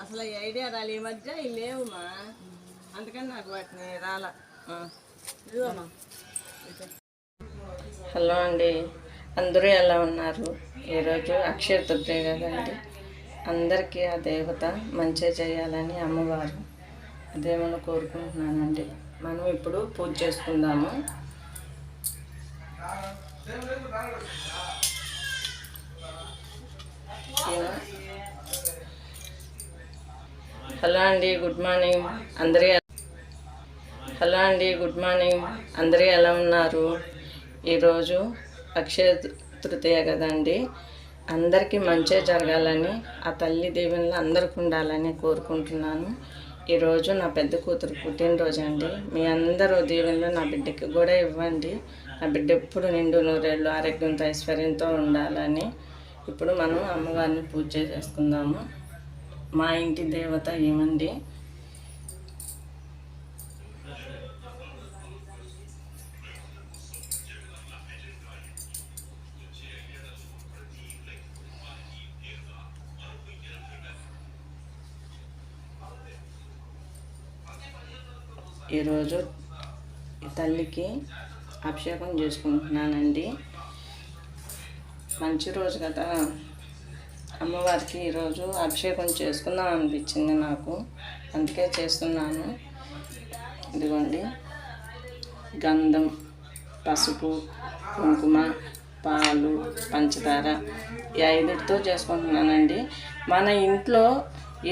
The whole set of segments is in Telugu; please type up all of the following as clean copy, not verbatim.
అసలు ఈ ఐడియా రాలి ఈ మధ్య ఇవి లేవుమా, అందుకని నాకు వాటిని రాలా. హలో అండి, అందరూ ఎలా ఉన్నారు? ఈరోజు అక్షయ తృతీయ కదండి. అందరికీ ఆ దేవత మంచిగా చేయాలని అమ్మవారు అదేమన్నా కోరుకుంటున్నానండి. మనం ఇప్పుడు పూజ చేసుకుందాము. హలో అండి, గుడ్ మార్నింగ్ అందరూ. హలో అండి, గుడ్ మార్నింగ్ అందరూ ఎలా ఉన్నారు? ఈరోజు అక్షయ తృతీయ కదండి. అందరికీ మంచిగా జరగాలని, ఆ తల్లి దీవెనలు అందరికీ ఉండాలని కోరుకుంటున్నాను. ఈరోజు నా పెద్ద కూతురు పుట్టినరోజు అండి. మీ అందరూ దీవెనలు నా బిడ్డకి కూడా ఇవ్వండి. నా బిడ్డ ఎప్పుడు నిండు నూరేళ్ళు ఆరోగ్యంతో ఐశ్వర్యంతో ఉండాలని. ఇప్పుడు మనం అమ్మవారిని పూజ చేసుకుందాము. మా ఇంటి దేవత ఏమండి. ఈరోజు ఈ తల్లికి అభిషేకం చేసుకుంటున్నానండి. మంచి రోజు కదా, అమ్మవారికి ఈరోజు అభిషేకం చేసుకుందాం అనిపించింది నాకు, అందుకే చేస్తున్నాను. ఇదిగోండి, గంధం, పసుపు, కుంకుమ, పాలు, పంచదార ఈ 5తో చేసుకుంటున్నానండి. మన ఇంట్లో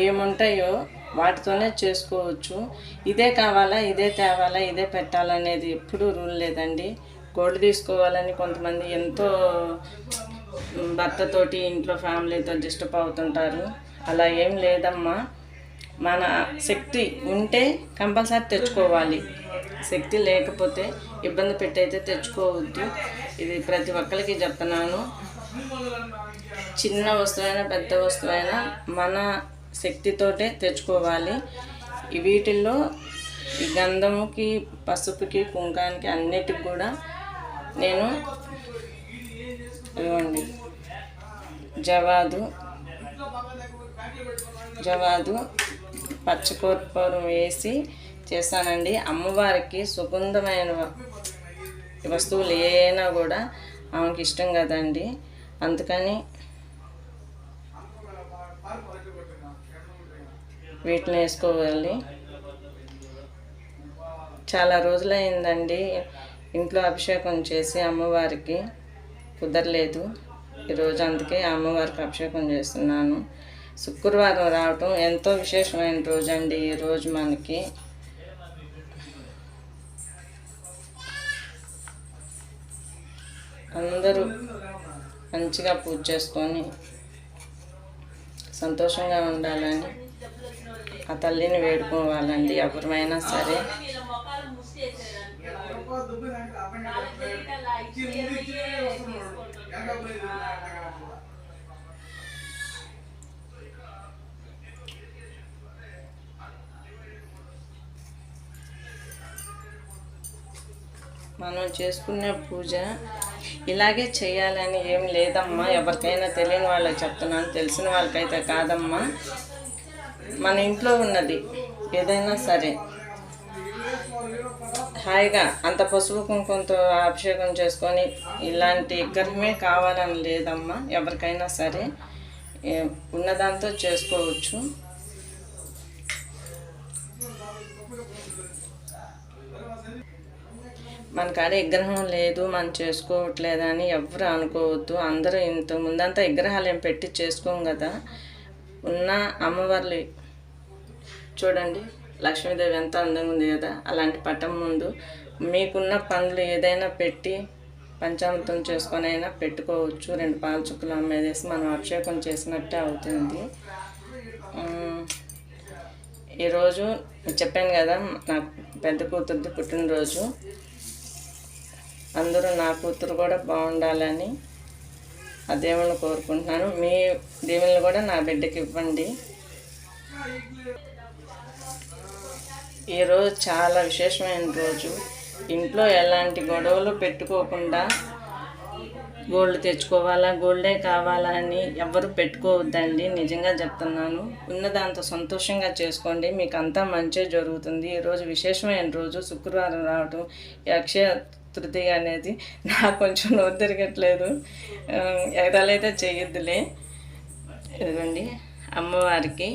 ఏముంటాయో వాటితోనే చేసుకోవచ్చు. ఇదే కావాలా, ఇదే తేవాలా, ఇదే పెట్టాలనేది ఎప్పుడూ రూల్ లేదండి. గోల్డ్ తీసుకోవాలని కొంతమంది ఎంతో భర్తతోటి ఇంట్లో ఫ్యామిలీతో డిస్టర్బ్ అవుతుంటారు. అలా ఏం లేదమ్మా. మన శక్తి ఉంటే కంపల్సరీ తెచ్చుకోవాలి. శక్తి లేకపోతే ఇబ్బంది పెట్టయితే తెచ్చుకోవద్దు. ఇది ప్రతి ఒక్కరికి చెప్తున్నాను. చిన్న వస్తువైనా పెద్ద వస్తువైనా మన శక్తితోటే తెచ్చుకోవాలి. వీటిల్లో ఈ గంధముకి, పసుపుకి, కుంకానికి అన్నిటికి కూడా నేను ఇవ్వండి జవాదు పచ్చకర్పూరం వేసి చేస్తానండి. అమ్మవారికి సుగంధమైన వస్తువులు ఏమైనా కూడా ఆమెకి ఇష్టం కదండి. అందుకని వీటిని వేసుకోవాలి. చాలా రోజులైందండి ఇంట్లో అభిషేకం చేసి, అమ్మవారికి కుదరలేదు ఈరోజు, అందుకే అమ్మవారికి అభిషేకం చేస్తున్నాను. శుక్రవారం రావటం ఎంతో విశేషమైన రోజు అండి ఈరోజు మనకి. అందరూ మంచిగా పూజ చేసుకొని సంతోషంగా ఉండాలని ఆ తల్లిని వేడుకోవాలండి ఎవరైనా సరే. మనం చేసుకునే పూజ ఇలాగే చేయాలని ఏం లేదమ్మా. ఎవరికైనా తెలియని వాళ్ళకి చెప్తున్నాను, తెలిసిన వాళ్ళకైతే కాదమ్మా. మన ఇంట్లో ఉన్నది ఏదైనా సరే హాయిగా అంత పసుపు కుంకుమతో అభిషేకం చేసుకొని ఇలాంటి విగ్రహమే కావాలని లేదమ్మా. ఎవరికైనా సరే ఉన్నదాంతో చేసుకోవచ్చు. మన కాడ విగ్రహం లేదు, మనం చేసుకోవట్లేదని ఎవరు అనుకోవద్దు. అందరూ ఇంత ముందంతా విగ్రహాలు ఏం పెట్టి చేసుకోం కదా. ఉన్న అమ్మవార్లు చూడండి, లక్ష్మీదేవి ఎంత అందంగా ఉంది కదా. అలాంటి పటం ముందు మీకున్న పండ్లు ఏదైనా పెట్టి పంచామృతం చేసుకొని అయినా పెట్టుకోవచ్చు. 2 పాల చుక్కలు అమ్మేదేసి మనం అభిషేకం చేసినట్టే అవుతుంది. ఈరోజు చెప్పాను కదా, నాకు పెద్ద కూతురుది పుట్టినరోజు. అందరూ నా కూతురు కూడా బాగుండాలని ఆ దేవుని కోరుకుంటున్నాను. మీ దేవుళ్ళు కూడా నా బిడ్డకి ఇవ్వండి. ఈరోజు చాలా విశేషమైన రోజు. ఇంట్లో ఎలాంటి గొడవలు పెట్టుకోకుండా గోల్డ్ తెచ్చుకోవాలా, గోల్డే కావాలా అని ఎవరు పెట్టుకోవద్దండి. నిజంగా చెప్తున్నాను. ఉన్న దాంతో సంతోషంగా చేసుకోండి, మీకు అంతా మంచి జరుగుతుంది. ఈరోజు విశేషమైన రోజు, శుక్రవారం రావడం, ఈ అక్షయ తృతీయ అనేది నాకు కొంచెం నోరు తిరగట్లేదు. ఎగతాలైతే చేయొద్దులే. ఇదిగోండి అమ్మవారికి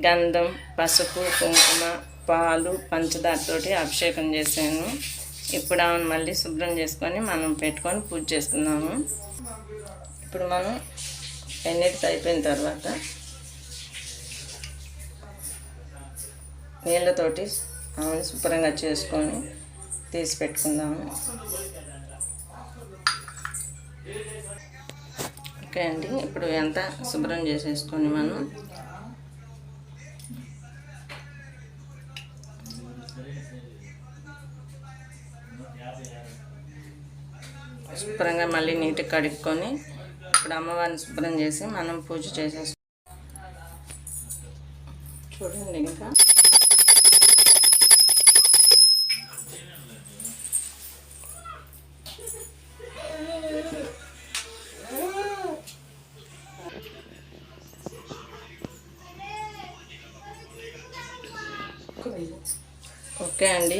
గంధం, పసుపు, కుంకుమ, పాలు, పంచదారతోటి అభిషేకం చేశాను. ఇప్పుడు ఆమెను మళ్ళీ శుభ్రం చేసుకొని మనం పెట్టుకొని పూజ చేసుకుందాము. ఇప్పుడు మనం ఎన్నిటితో అయిపోయిన తర్వాత నీళ్ళతోటి ఆమెను శుభ్రంగా చేసుకొని తీసి పెట్టుకుందాము. ఓకే అండి, ఇప్పుడు ఎంత శుభ్రం చేసేసుకొని మనం శుభ్రంగా మళ్ళీ నీట్గా కడుక్కొని ఇప్పుడు అమ్మవారిని శుభ్రం చేసి మనం పూజ చేసేసుకుంటాం. చూడండి ఇంకా ఓకే అండి,